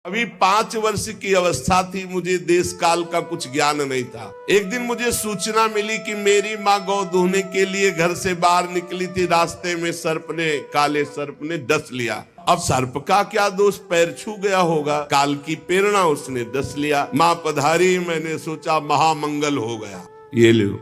अभी 5 वर्ष की अवस्था थी, मुझे देश काल का कुछ ज्ञान नहीं था। एक दिन मुझे सूचना मिली कि मेरी माँ गौ दूहने के लिए घर से बाहर निकली थी। रास्ते में काले सर्प ने डस लिया। अब सर्प का क्या दोष, पैर छू गया होगा, काल की प्रेरणा, उसने डस लिया। माँ पधारी, मैंने सोचा महामंगल हो गया। ये लो,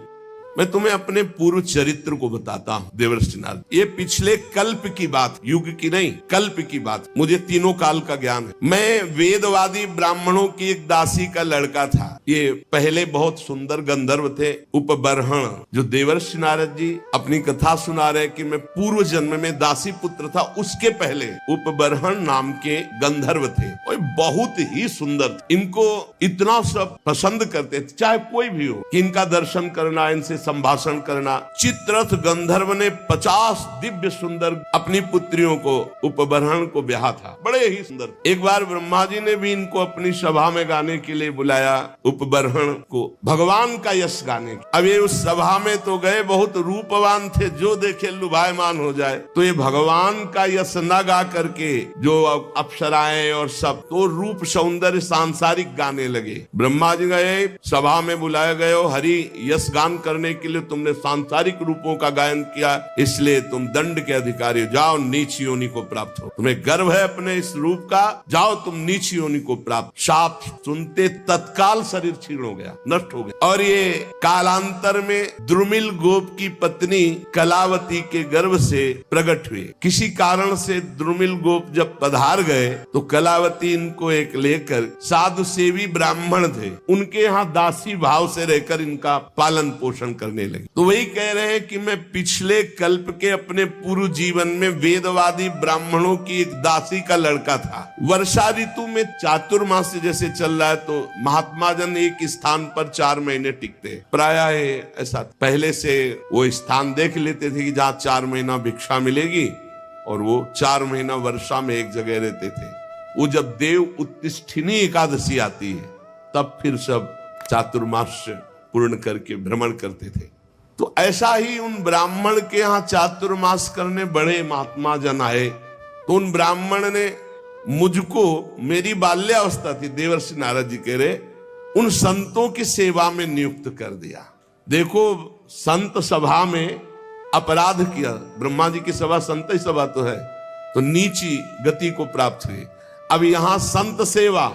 मैं तुम्हें अपने पूर्व चरित्र को बताता हूँ देवर्षि नारद। ये पिछले कल्प की बात, युग की नहीं, कल्प की बात। मुझे तीनों काल का ज्ञान है। मैं वेदवादी ब्राह्मणों की एक दासी का लड़का था। ये पहले बहुत सुंदर गंधर्व थे, उपबर्हण, जो देवर्षि नारद जी अपनी कथा सुना रहे कि मैं पूर्व जन्म में दासी पुत्र था, उसके पहले उपबर्हण नाम के गंधर्व थे और बहुत ही सुंदर। इनको इतना सब पसंद करते थे, चाहे कोई भी हो, कि इनका दर्शन करना, इनसे संभाषण करना। चित्ररथ गंधर्व ने 50 दिव्य सुंदर अपनी पुत्रियों को, उपबर्हण को ब्याहा था, बड़े ही सुंदर। एक बार ब्रह्मा जी ने भी इनको अपनी सभा में गाने के लिए बुलाया, उपबर्हण को, भगवान का यश गाने। अब ये उस सभा में तो गए, बहुत रूपवान थे, जो देखे लुभायमान हो जाए। तो ये भगवान का यश न गा करके जो अप्सराएं और सब, तो रूप सौंदर्य सांसारिक गाने लगे। ब्रह्मा जी गए, सभा में बुलाए गए हो, हरि यश गान करने के लिए तुमने सांसारिक रूपों का गायन किया, इसलिए तुम दंड के अधिकारी हो, जाओ नीच योनि को प्राप्त हो। तुम्हें गर्व है अपने इस रूप का, जाओ तुम नीच योनि को प्राप्त। शाप सुनते तत्काल शरीर क्षीण हो गया, नष्ट हो गया। और ये कालांतर में द्रुमिल गोप की पत्नी कलावती के गर्भ से प्रकट हुए। किसी कारण से द्रुमिल गोप जब पधार गए तो कलावती इनको एक लेकर, साधु सेवी ब्राह्मण थे, उनके यहाँ दासी भाव से रहकर इनका पालन पोषण करने लगे। तो वही कह रहे हैं कि मैं पिछले कल्प के अपने पूर्व जीवन में वेदवादी ब्राह्मणों की एक दासी का लड़का था। वर्षा ऋतु में चातुर्मास जैसे चल रहा है तो महात्मा जन एक स्थान पर 4 महीने टिकते, प्रायः ऐसा पहले से वो स्थान देख लेते थे कि जहाँ 4 महीना भिक्षा मिलेगी, और वो 4 महीना वर्षा में एक जगह रहते थे। वो जब देव उत्तिष्ठिनी एकादशी आती है तब फिर सब चातुर्मास पूर्ण करके भ्रमण करते थे। तो ऐसा ही उन ब्राह्मण के यहाँ चातुर्मास करने बड़े महात्मा जन आए। तो उन ब्राह्मण ने मुझको, मेरी बाल्यावस्था थी, देवर्षि नारद जी कह रहे, उन संतों की सेवा में नियुक्त कर दिया। देखो, संत सभा में अपराध किया, ब्रह्मा जी की सभा संत ही सभा तो है, तो नीची गति को प्राप्त हुए। अब यहां संत सेवा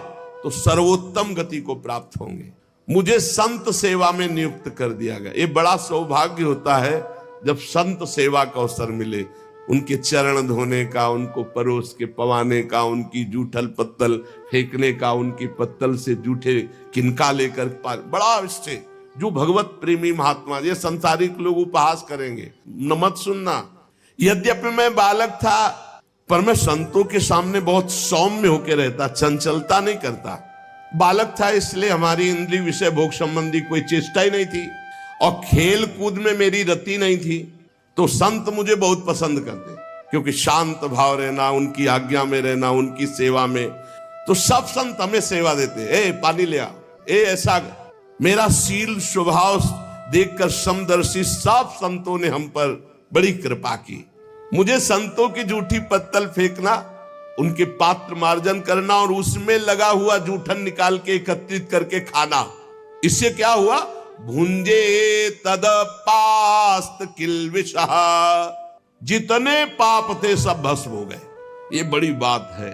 तो सर्वोत्तम गति को प्राप्त होंगे। मुझे संत सेवा में नियुक्त कर दिया गया। ये बड़ा सौभाग्य होता है जब संत सेवा का अवसर मिले, उनके चरण धोने का, उनको परोस के पवाने का, उनकी जूठल पत्तल फेंकने का, उनकी पत्तल से जूठे किनका लेकर, बड़ा इससे जो भगवत प्रेमी महात्मा, ये संसारिक लोग उपहास करेंगे, न मत सुनना। यद्यपि मैं बालक था पर मैं संतों के सामने बहुत सौम्य होकर रहता, चंचलता नहीं करता। बालक था इसलिए हमारी इंद्रिय विषय भोग संबंधी कोई चेष्टा ही नहीं थी, और खेल कूद में मेरी रति नहीं थी। तो संत मुझे बहुत पसंद करते, क्योंकि शांत भाव रहना, उनकी आज्ञा में रहना, उनकी सेवा में। तो सब संत हमें सेवा देते, ए पानी ले आ, ए ऐसा। मेरा शील स्वभाव देखकर समदर्शी सब संतों ने हम पर बड़ी कृपा की। मुझे संतों की जूठी पत्तल फेंकना, उनके पात्र मार्जन करना और उसमें लगा हुआ जूठन निकाल के एकत्रित करके खाना, इससे क्या हुआ, भुंजे तद पास्त किल्बिषः, जितने पाप थे सब भस्म हो गए। ये बड़ी बात है,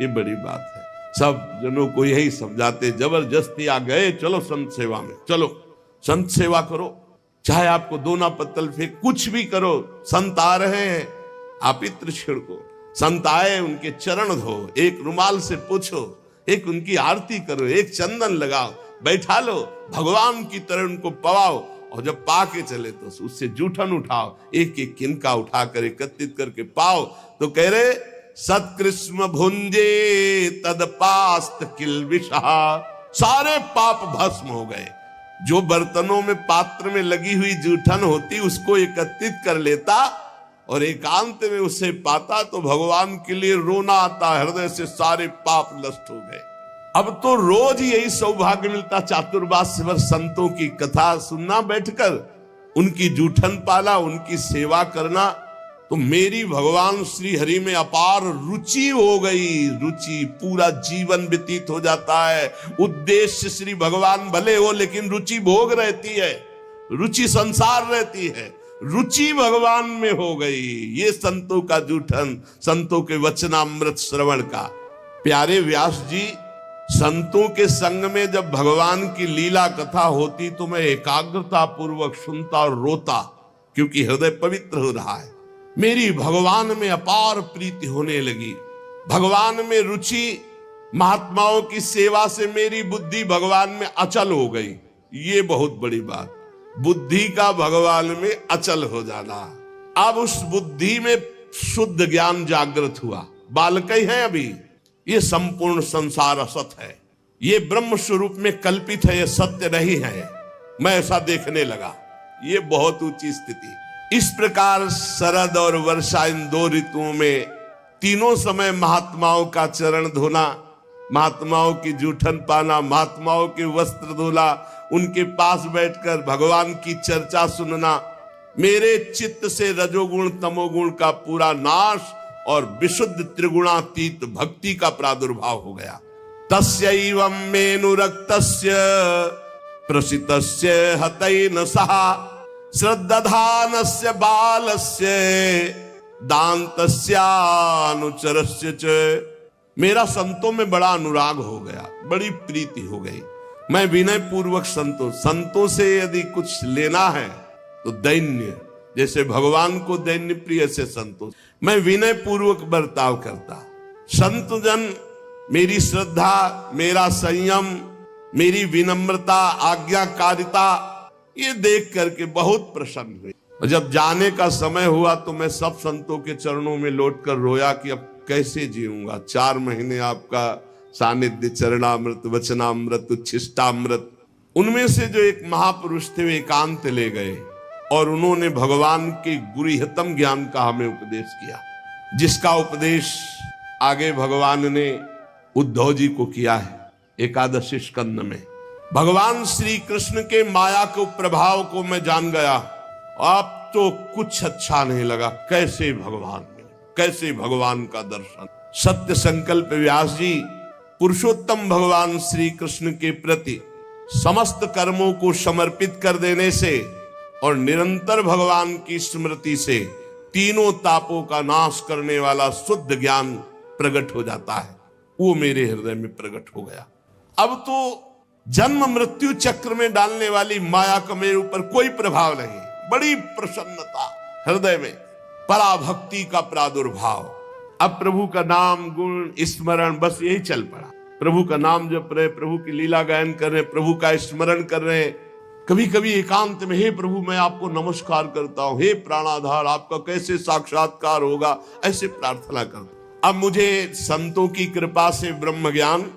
ये बड़ी बात है। सब जनों को यही समझाते, जबरदस्ती आ गए, चलो संत सेवा में, चलो संत सेवा करो, चाहे आपको दोना पत्तल फेंक, कुछ भी करो, संत आ रहे हैं, आप इत्र छिड़को। संत आए, उनके चरण धो, एक रुमाल से पूछो, एक उनकी आरती करो, एक चंदन लगाओ, बैठा लो, भगवान की तरह उनको पवाओ, और जब पाके चले तो उससे जूठन उठाओ, एक एक किनका उठाकर एकत्रित करके पाओ। तो कह रहे, सत्कृष्ण भुंजे तदपास्त किल्बिषः, सारे पाप भस्म हो गए। जो बर्तनों में, पात्र में लगी हुई जूठन होती, उसको एकत्रित कर लेता और एकांत में उसे पाता तो भगवान के लिए रोना आता, हृदय से सारे पाप नष्ट हो गए। अब तो रोज यही सौभाग्य मिलता, चातुर्मास भर संतों की कथा सुनना, बैठकर उनकी जूठन पाला, उनकी सेवा करना। तो मेरी भगवान श्री हरि में अपार रुचि हो गई। रुचि, पूरा जीवन व्यतीत हो जाता है। उद्देश्य श्री भगवान भले हो, लेकिन रुचि भोग रहती है, रुचि संसार रहती है। रुचि भगवान में हो गई। ये संतों का जूठन, संतों के वचनामृत श्रवण का। प्यारे व्यास जी, संतों के संग में जब भगवान की लीला कथा होती तो मैं एकाग्रता पूर्वक सुनता और रोता, क्योंकि हृदय पवित्र हो रहा है। मेरी भगवान में अपार प्रीति होने लगी, भगवान में रुचि। महात्माओं की सेवा से मेरी बुद्धि भगवान में अचल हो गई। ये बहुत बड़ी बात, बुद्धि का भगवान में अचल हो जाना। अब उस बुद्धि में शुद्ध ज्ञान जागृत हुआ। बालक ही है अभी, ये संपूर्ण संसार असत है, ये ब्रह्म स्वरूप में कल्पित है, ये सत्य नहीं है। मैं ऐसा देखने लगा। ये बहुत ऊंची स्थिति। इस प्रकार शरद और वर्षा, इन दो ऋतुओं में तीनों समय महात्माओं का चरण धोना, महात्माओं की जूठन पाना, महात्माओं के वस्त्र धोना, उनके पास बैठकर भगवान की चर्चा सुनना, मेरे चित्त से रजोगुण तमोगुण का पूरा नाश और विशुद्ध त्रिगुणातीत भक्ति का प्रादुर्भाव हो गया। तस्यैवं मेनुरक्तस्य प्रसितस्य हतैन सहा श्रद्धानस्य बालस्य दान्तस्यानुचरस्य च। मेरा संतों में बड़ा अनुराग हो गया, बड़ी प्रीति हो गई। मैं विनय पूर्वक संतों से यदि कुछ लेना है तो दैन्य, जैसे भगवान को दैन्य प्रिय से संतों, मैं विनय पूर्वक बर्ताव करता। संत जन मेरी श्रद्धा, मेरा संयम, मेरी विनम्रता, आज्ञाकारिता, ये देख करके बहुत प्रसन्न हुए। जब जाने का समय हुआ तो मैं सब संतों के चरणों में लौटकर रोया कि अब कैसे जीऊंगा। 4 महीने आपका सानिध्य, चरणामृत, वचनामृत, उच्छिष्टामृत, उनमें से जो एक महापुरुष थे वे एकांत ले गए और उन्होंने भगवान के गुरुहितम ज्ञान का हमें उपदेश किया, जिसका उपदेश आगे भगवान ने उद्धव जी को किया है 11 स्कंद में। भगवान श्री कृष्ण के माया के प्रभाव को मैं जान गया। अब तो कुछ अच्छा नहीं लगा। कैसे भगवान मिले, कैसे भगवान का दर्शन। सत्य संकल्प व्यास जी पुरुषोत्तम भगवान श्री कृष्ण के प्रति समस्त कर्मों को समर्पित कर देने से और निरंतर भगवान की स्मृति से तीनों तापों का नाश करने वाला शुद्ध ज्ञान प्रकट हो जाता है। वो मेरे हृदय में प्रकट हो गया। अब तो जन्म मृत्यु चक्र में डालने वाली माया का मेरे ऊपर कोई प्रभाव नहीं। बड़ी प्रसन्नता हृदय में, पराभक्ति का प्रादुर्भाव। अब प्रभु का नाम गुण स्मरण बस यही चल पड़ा। प्रभु का नाम जप रहे, प्रभु की लीला गायन कर रहे, प्रभु का स्मरण कर रहे। कभी कभी एकांत में, हे प्रभु मैं आपको नमस्कार करता हूं, हे प्राणाधार आपका कैसे साक्षात्कार होगा, ऐसे प्रार्थना करता। अब मुझे संतों की कृपा से ब्रह्म ज्ञान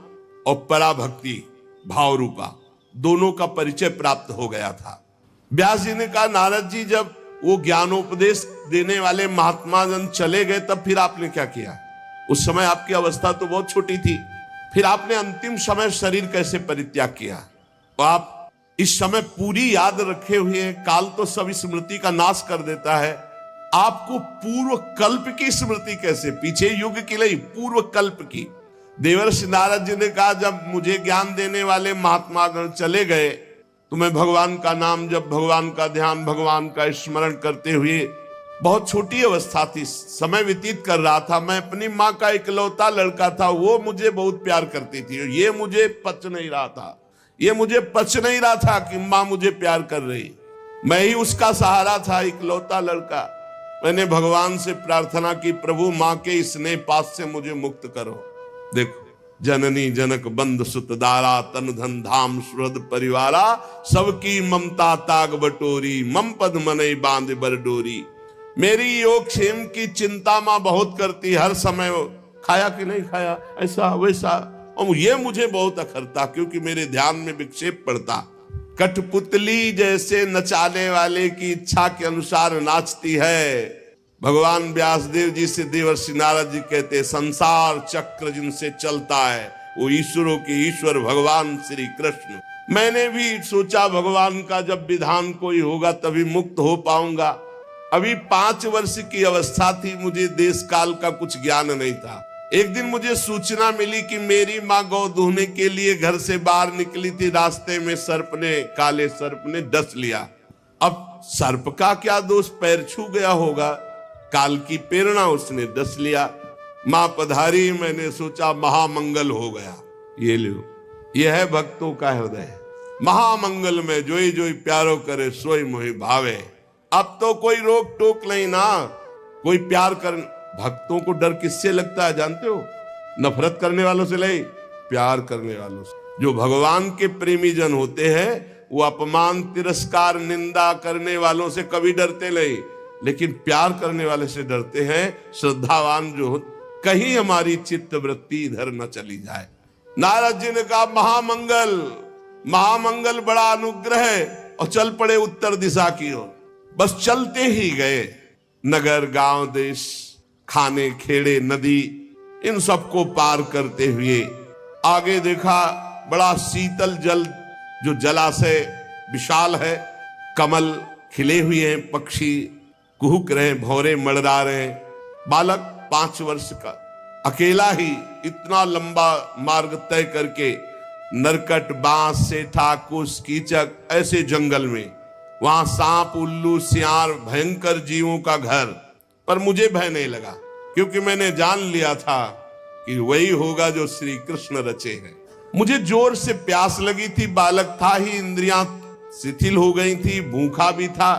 और पराभक्ति भाव रूपा दोनों का परिचय प्राप्त हो गया था। व्यास जी ने कहा, नारद जी जब वो ज्ञानोपदेश देने वाले महात्मा जन चले गए तब फिर आपने क्या किया? उस समय आपकी अवस्था तो बहुत छोटी थी, फिर आपने अंतिम समय शरीर कैसे परित्याग किया? तो आप इस समय पूरी याद रखे हुए हैं। काल तो सब स्मृति का नाश कर देता है। आपको पूर्व कल्प की स्मृति कैसे? पीछे युग की नहीं, पूर्व कल्प की। देवर्षि नारद जी ने कहा, जब मुझे ज्ञान देने वाले महात्मागण चले गए तो मैं भगवान का नाम जब, भगवान का ध्यान, भगवान का स्मरण करते हुए, बहुत छोटी अवस्था थी, समय व्यतीत कर रहा था। मैं अपनी माँ का इकलौता लड़का था, वो मुझे बहुत प्यार करती थी। ये मुझे पच नहीं रहा था, ये मुझे पच नहीं रहा था कि माँ मुझे प्यार कर रही। मैं ही उसका सहारा था, इकलौता लड़का। मैंने भगवान से प्रार्थना की, प्रभु माँ के स्नेह पास से मुझे मुक्त करो। देखो, जननी जनक बंध सुत दारा, तन धन धाम सुहृद परिवारा, सबकी ममता ताग बटोरी, मम पद मनई बांध बरडोरी। मेरी योग क्षेम की चिंता माँ बहुत करती, हर समय खाया कि नहीं खाया, ऐसा वैसा, और ये मुझे बहुत अखरता क्योंकि मेरे ध्यान में विक्षेप पड़ता। कठपुतली जैसे नचाने वाले की इच्छा के अनुसार नाचती है। भगवान व्यासदेव जी से देवर्षि नारद जी कहते, संसार चक्र जिनसे चलता है वो ईश्वरों के ईश्वर भगवान श्री कृष्ण। मैंने भी सोचा भगवान का जब विधान कोई होगा तभी मुक्त हो पाऊंगा। अभी 5 वर्ष की अवस्था थी, मुझे देश काल का कुछ ज्ञान नहीं था। एक दिन मुझे सूचना मिली कि मेरी माँ गौ दूहने के लिए घर से बाहर निकली थी। रास्ते में काले सर्प ने डस लिया। अब सर्प का क्या दोष, पैर छू गया होगा, काल की प्रेरणा, उसने डस लिया। माँ पधारी, मैंने सोचा महामंगल हो गया। ये लो, यह है भक्तों का हृदय। महामंगल में जोई जोई प्यारो करे सोई मोहि भावे। अब तो कोई रोक टोक नहीं ना, कोई प्यार कर। भक्तों को डर किससे लगता है जानते हो? नफरत करने वालों से नहीं, प्यार करने वालों से। जो भगवान के प्रेमी जन होते हैं वो अपमान, तिरस्कार, निंदा करने वालों से कभी डरते नहीं, लेकिन प्यार करने वाले से डरते हैं। श्रद्धावान जो हो, कहीं हमारी चित्त वृत्ति इधर न चली जाए। नारद जी ने कहा महामंगल, महामंगल बड़ा अनुग्रह है, और चल पड़े उत्तर दिशा की ओर। बस चलते ही गए। नगर, गांव, देश, खाने, खेड़े, नदी, इन सबको पार करते हुए आगे देखा बड़ा शीतल जल, जो जलाशय विशाल है, कमल खिले हुए हैं, पक्षी कुहुक रहे, भौरे मड़रा रहे। बालक 5 वर्ष का अकेला ही इतना लंबा मार्ग तय करके, नरकट, बांस, सेठा, कुश, कीचक, ऐसे जंगल में, वहां सांप, उल्लू, सियार, भयंकर जीवों का घर। पर मुझे भय नहीं लगा, क्योंकि मैंने जान लिया था कि वही होगा जो श्री कृष्ण रचे हैं। मुझे जोर से प्यास लगी थी, बालक था ही, इंद्रियां शिथिल हो गई थी, भूखा भी था।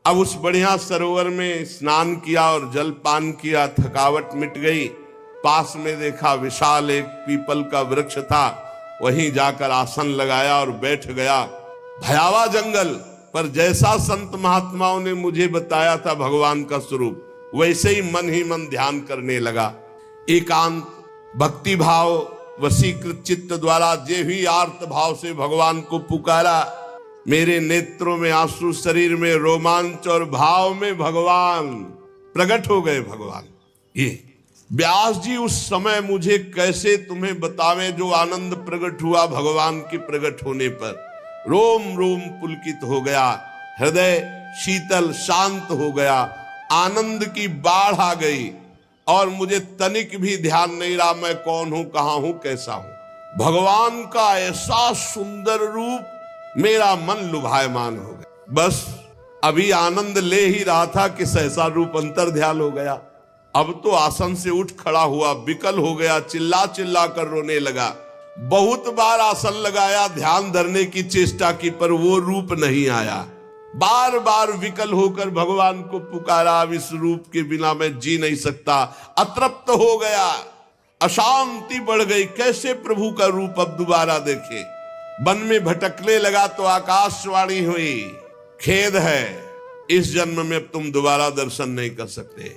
अब उस बढ़िया सरोवर में स्नान किया और जल पान किया, थकावट मिट गई। पास में देखा विशाल एक पीपल का वृक्ष था, वहीं जाकर आसन लगाया और बैठ गया। भयावह जंगल, पर जैसा संत महात्माओं ने मुझे बताया था भगवान का स्वरूप, वैसे ही मन ध्यान करने लगा। एकांत, भक्ति भाव, वशीकृत चित्त द्वारा जे भी आर्त भाव से भगवान को पुकारा, मेरे नेत्रों में आंसू, शरीर में रोमांच और भाव में भगवान प्रकट हो गए। भगवान ये व्यास जी उस समय, मुझे कैसे तुम्हें बतावें जो आनंद प्रकट हुआ भगवान के प्रकट होने पर। रोम रोम पुलकित हो गया, हृदय शीतल शांत हो गया, आनंद की बाढ़ आ गई, और मुझे तनिक भी ध्यान नहीं रहा मैं कौन हूं, कहां हूं, कैसा हूं। भगवान का ऐसा सुंदर रूप, मेरा मन लुभायमान हो गया। बस अभी आनंद ले ही रहा था कि सहसा रूप अंतर ध्यान हो गया। अब तो आसन से उठ खड़ा हुआ, विकल हो गया, चिल्ला चिल्ला कर रोने लगा। बहुत बार आसन लगाया, ध्यान धरने की चेष्टा की, पर वो रूप नहीं आया। बार बार विकल होकर भगवान को पुकारा, अब इस रूप के बिना मैं जी नहीं सकता। अतृप्त हो गया, अशांति बढ़ गई, कैसे प्रभु का रूप अब दोबारा देखे। वन में भटकने लगा तो आकाशवाणी हुई, खेद है, इस जन्म में अब तुम दोबारा दर्शन नहीं कर सकते।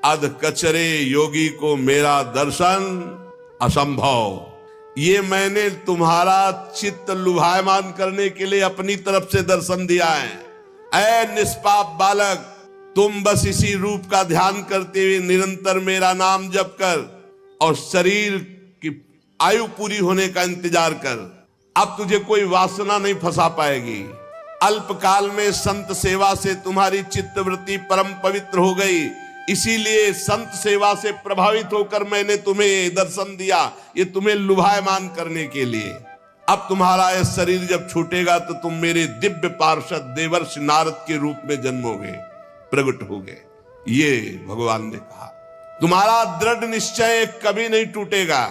अध कचरे योगी को मेरा दर्शन असंभव। ये मैंने तुम्हारा चित्त लुभायमान करने के लिए अपनी तरफ से दर्शन दिया है। ऐ निष्पाप बालक, तुम बस इसी रूप का ध्यान करते हुए निरंतर मेरा नाम जप कर और शरीर की आयु पूरी होने का इंतजार कर। अब तुझे कोई वासना नहीं फंसा पाएगी। अल्पकाल में संत सेवा से तुम्हारी चित्तवृत्ति परम पवित्र हो गई, इसीलिए संत सेवा से प्रभावित होकर मैंने तुम्हें दर्शन दिया, ये तुम्हें लुभायमान करने के लिए। अब तुम्हारा यह शरीर जब छूटेगा तो तुम मेरे दिव्य पार्षद देवर्षि नारद के रूप में जन्मोगे, प्रकट होगे। ये भगवान ने कहा। तुम्हारा दृढ़ निश्चय कभी नहीं टूटेगा।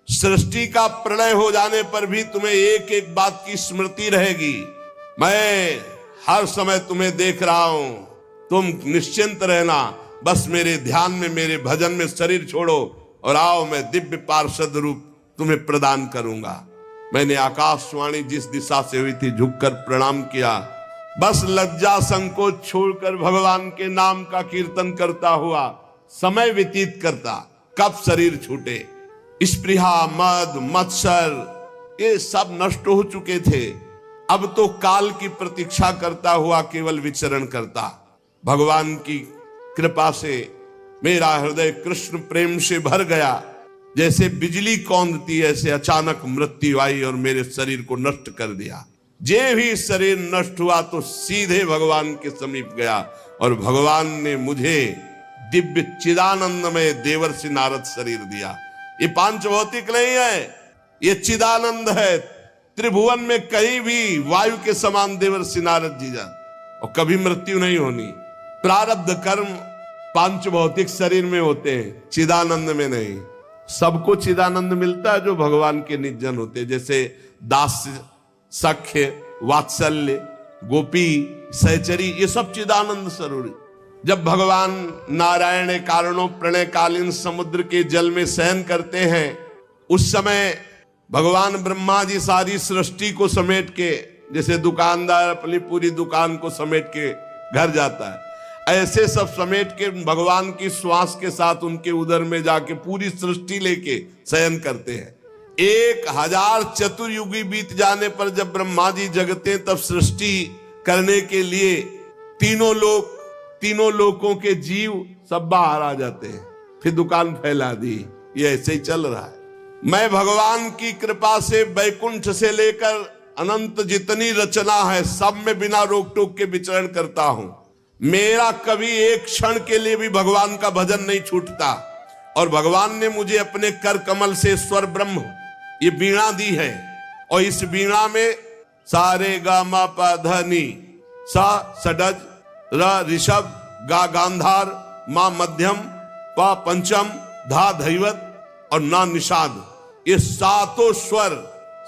सृष्टि का प्रलय हो जाने पर भी तुम्हें एक एक बात की स्मृति रहेगी। मैं हर समय तुम्हें देख रहा हूं, तुम निश्चिंत रहना। बस मेरे ध्यान में, मेरे भजन में शरीर छोड़ो और आओ, मैं दिव्य पार्षद रूप तुम्हें प्रदान करूंगा। मैंने आकाशवाणी जिस दिशा से हुई थी झुककर प्रणाम किया। बस लज्जा संकोच छोड़कर भगवान के नाम का कीर्तन करता हुआ समय व्यतीत करता। कब शरीर छूटे। स्पृहा, मद, मत्सर ये सब नष्ट हो चुके थे। अब तो काल की प्रतीक्षा करता हुआ केवल विचरण करता। भगवान की कृपा से मेरा हृदय कृष्ण प्रेम से भर गया। जैसे बिजली कौंधती ऐसे अचानक मृत्यु आई और मेरे शरीर को नष्ट कर दिया। जे भी शरीर नष्ट हुआ तो सीधे भगवान के समीप गया और भगवान ने मुझे दिव्य चिदानंदमय देवर्षि नारद शरीर दिया। ये पांच भौतिक नहीं है, ये चिदानंद है। त्रिभुवन में कहीं भी वायु के समान देवर्षि नारद जी जान, और कभी मृत्यु नहीं होनी। प्रारब्ध कर्म पांच भौतिक शरीर में होते हैं, चिदानंद में नहीं। सबको चिदानंद मिलता है जो भगवान के निजन होते हैं, जैसे दास्य, सख्य, वात्सल्य, गोपी, सहचरी, ये सब चिदानंद स्वरूप। जब भगवान नारायण कारणों प्रणयकालीन समुद्र के जल में शयन करते हैं, उस समय भगवान ब्रह्मा जी सारी सृष्टि को समेट के, जैसे दुकानदार अपनी पूरी दुकान को समेट के घर जाता है, ऐसे सब समेट के भगवान की श्वास के साथ उनके उदर में जाके पूरी सृष्टि लेके शयन करते हैं। 1000 चतुर्युगी बीत जाने पर जब ब्रह्मा जी जगते, तब सृष्टि करने के लिए तीनों लोकों के जीव सब बाहर आ जाते हैं। फिर दुकान फैला दी। ये ऐसे ही चल रहा है। मैं भगवान की कृपा से वैकुंठ से लेकर अनंत जितनी रचना है, सब में बिना रोक टोक के विचरण करता हूं। मेरा कभी एक क्षण के लिए भी भगवान का भजन नहीं छूटता। और भगवान ने मुझे अपने कर कमल से स्वर ब्रह्म ये वीणा दी है, और इस वीणा में सारे गा मा पा ध नी, सा षडज, र ऋषभ, गा गांधार, मा मध्यम, पा पंचम, धा धैवत और ना निषाद, ये सातों स्वर,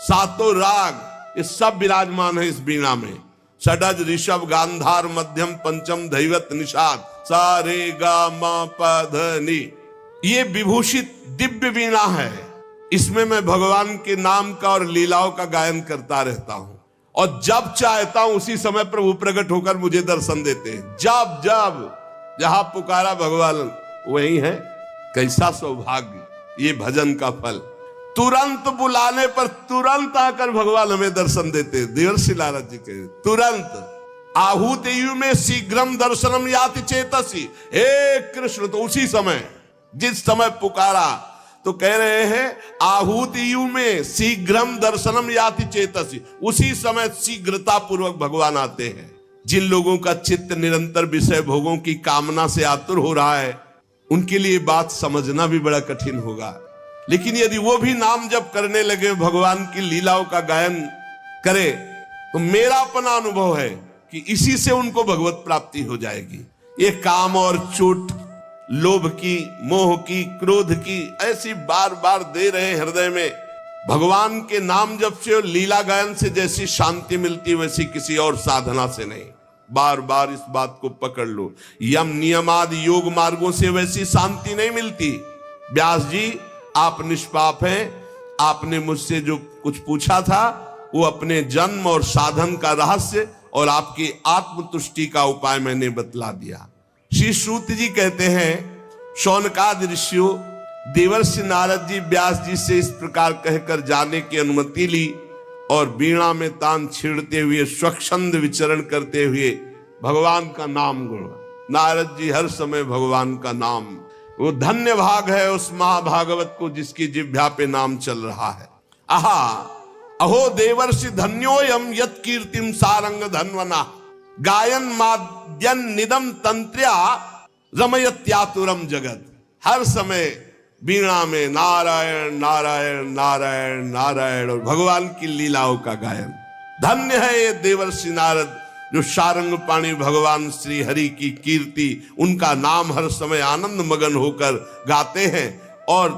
सातों राग, ये सब विराजमान है इस वीणा में। षडज, ऋषभ, गांधार, मध्यम, पंचम, धैवत, निषाद, सारे गा मा पा ध नी, ये विभूषित दिव्य वीणा है। इसमें मैं भगवान के नाम का और लीलाओं का गायन करता रहता हूं, और जब चाहता हूं उसी समय प्रभु प्रकट होकर मुझे दर्शन देते हैं। जब जब जहां पुकारा भगवान वही है। कैसा सौभाग्य ये भजन का फल। तुरंत बुलाने पर तुरंत आकर भगवान हमें दर्शन देते। देवर्षि नारद जी के तुरंत आहूत यु में शीघ्रम दर्शनम याति चेतसी, हे कृष्ण। तो उसी समय, जिस समय पुकारा, तो कह रहे हैं आहूत यु में शीघ्रम दर्शनम याति चेतसी, उसी समय शीघ्रता पूर्वक भगवान आते हैं। जिन लोगों का चित्त निरंतर विषय भोगों की कामना से आतुर हो रहा है, उनके लिए बात समझना भी बड़ा कठिन होगा। लेकिन यदि वो भी नाम जप करने लगे, भगवान की लीलाओं का गायन करे, तो मेरा अपना अनुभव है कि इसी से उनको भगवत प्राप्ति हो जाएगी। ये काम और चोट, लोभ की, मोह की, क्रोध की ऐसी बार बार दे रहे हृदय में, भगवान के नाम जप से और लीला गायन से जैसी शांति मिलती, वैसी किसी और साधना से नहीं। बार बार इस बात को पकड़ लो। यम नियम आदि योग मार्गों से वैसी शांति नहीं मिलती। व्यास जी, आप निष्पाप हैं। आपने मुझसे जो कुछ पूछा था, वो अपने जन्म और साधन का रहस्य और आपकी आत्मतुष्टि का उपाय मैंने बतला दिया। श्री सूत जी कहते हैं, शौनकादि ऋषियों, देवर्षि नारद जी व्यास जी से इस प्रकार कहकर जाने की अनुमति ली, और वीणा में तान छेड़ते हुए, स्वच्छंद विचरण करते हुए भगवान का नाम गुण। नारद जी हर समय भगवान का नाम, वो धन्य भाग है उस महाभागवत को जिसकी जिह्वा पे नाम चल रहा है। आहा अहो देवर्षि धन्योयम यत् कीर्तिम सारंग धन्वना, गायन माद्यन निदम तंत्र्या रमयत्यातुरम जगत। हर समय वीणा में नारायण नारायण नारायण नारायण और भगवान की लीलाओं का गायन। धन्य है ये देवर्षि नारद जो सारंग पाणी भगवान श्री हरि की कीर्ति, उनका नाम हर समय आनंद मगन होकर गाते हैं, और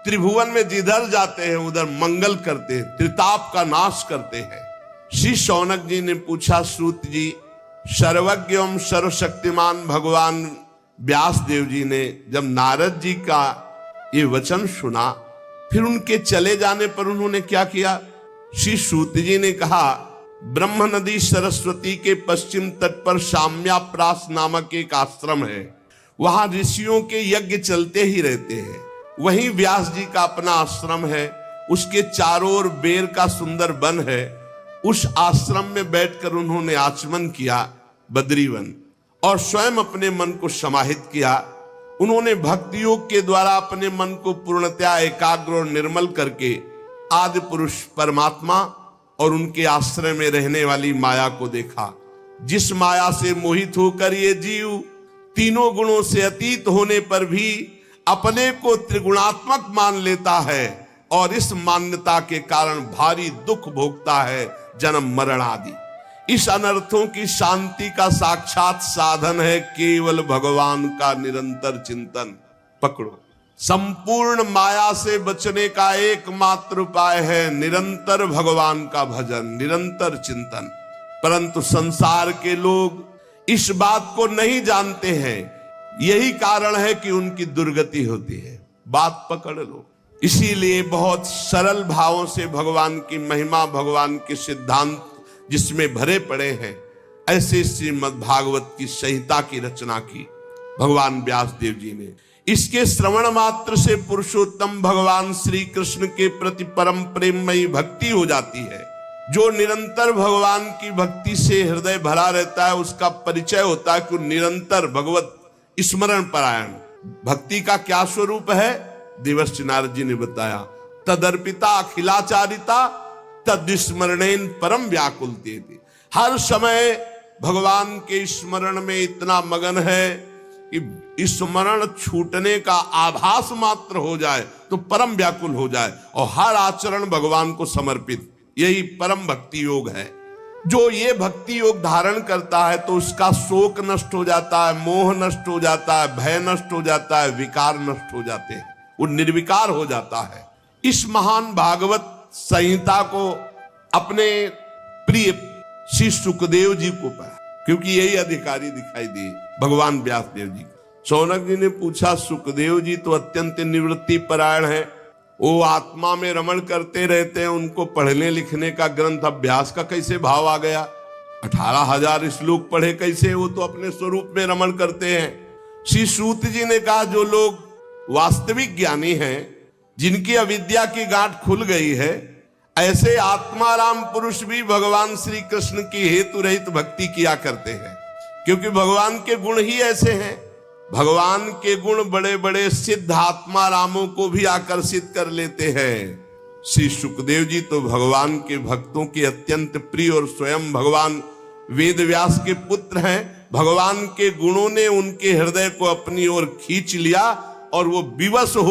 त्रिभुवन में जिधर जाते हैं उधर मंगल करते हैं, त्रिताप का नाश करते हैं। श्री शौनक जी ने पूछा, सूत जी, सर्वज्ञ एवं सर्वशक्तिमान भगवान व्यास देव जी ने जब नारद जी का ये वचन सुना, फिर उनके चले जाने पर उन्होंने क्या किया? श्री सूत जी ने कहा, ब्रह्म नदी सरस्वती के पश्चिम तट पर शाम्याप्रास नामक एक आश्रम है। वहां ऋषियों के यज्ञ चलते ही रहते हैं। वहीं व्यास जी का अपना आश्रम है। उसके चारों ओर बेर का सुंदर वन है। उस आश्रम में बैठकर उन्होंने आचमन किया, बद्रीवन, और स्वयं अपने मन को समाहित किया। उन्होंने भक्ति योग के द्वारा अपने मन को पूर्णतया एकाग्र और निर्मल करके आदि पुरुष परमात्मा और उनके आश्रय में रहने वाली माया को देखा। जिस माया से मोहित होकर ये जीव तीनों गुणों से अतीत होने पर भी अपने को त्रिगुणात्मक मान लेता है और इस मान्यता के कारण भारी दुख भोगता है, जन्म मरण आदि। इस अनर्थों की शांति का साक्षात साधन है केवल भगवान का निरंतर चिंतन। पकड़ो, संपूर्ण माया से बचने का एकमात्र उपाय है निरंतर भगवान का भजन, निरंतर चिंतन। परंतु संसार के लोग इस बात को नहीं जानते हैं, यही कारण है कि उनकी दुर्गति होती है। बात पकड़ लो। इसीलिए बहुत सरल भावों से भगवान की महिमा, भगवान के सिद्धांत जिसमें भरे पड़े हैं, ऐसे श्रीमद् भागवत की संहिता की रचना की भगवान व्यास देव जी ने। इसके श्रवण मात्र से पुरुषोत्तम भगवान श्री कृष्ण के प्रति परम प्रेममयी भक्ति हो जाती है। जो निरंतर भगवान की भक्ति से हृदय भरा रहता है, उसका परिचय होता है कि निरंतर भगवत स्मरण परायण। भक्ति का क्या स्वरूप है? देवर्षि नारद जी ने बताया, तदर्पिता अखिलाचारिता तद स्मरणेन परम व्याकुलते। हर समय भगवान के स्मरण में इतना मगन है कि स्मरण छूटने का आभास मात्र हो जाए तो परम व्याकुल हो जाए, और हर आचरण भगवान को समर्पित। यही परम भक्ति योग है। जो ये भक्ति योग धारण करता है तो उसका शोक नष्ट हो जाता है, मोह नष्ट हो जाता है, भय नष्ट हो जाता है, विकार नष्ट हो जाते हैं, वो निर्विकार हो जाता है। इस महान भागवत संहिता को अपने प्रिय श्री सुखदेव जी को पढ़ा, क्योंकि यही अधिकारी दिखाई दिए भगवान व्यास देव जी। शौनक जी ने पूछा, सुखदेव जी तो अत्यंत निवृत्ति परायण है, वो आत्मा में रमण करते रहते हैं, उनको पढ़ने लिखने का ग्रंथ अभ्यास का कैसे भाव आ गया? 18,000 श्लोक पढ़े कैसे? वो तो अपने स्वरूप में रमण करते हैं। श्री सूत जी ने कहा, जो लोग वास्तविक ज्ञानी हैं, जिनकी अविद्या की गांठ खुल गई है, ऐसे आत्माराम पुरुष भी भगवान श्री कृष्ण की हेतु रहित भक्ति किया करते हैं, क्योंकि भगवान के गुण ही ऐसे हैं। भगवान के गुण बड़े बड़े सिद्ध आत्मारामों को भी आकर्षित कर लेते हैं। श्री सुखदेव जी तो भगवान के भक्तों के अत्यंत प्रिय और स्वयं भगवान वेद व्यास के पुत्र हैं। भगवान के गुणों ने उनके हृदय को अपनी ओर खींच लिया और वो विवश हो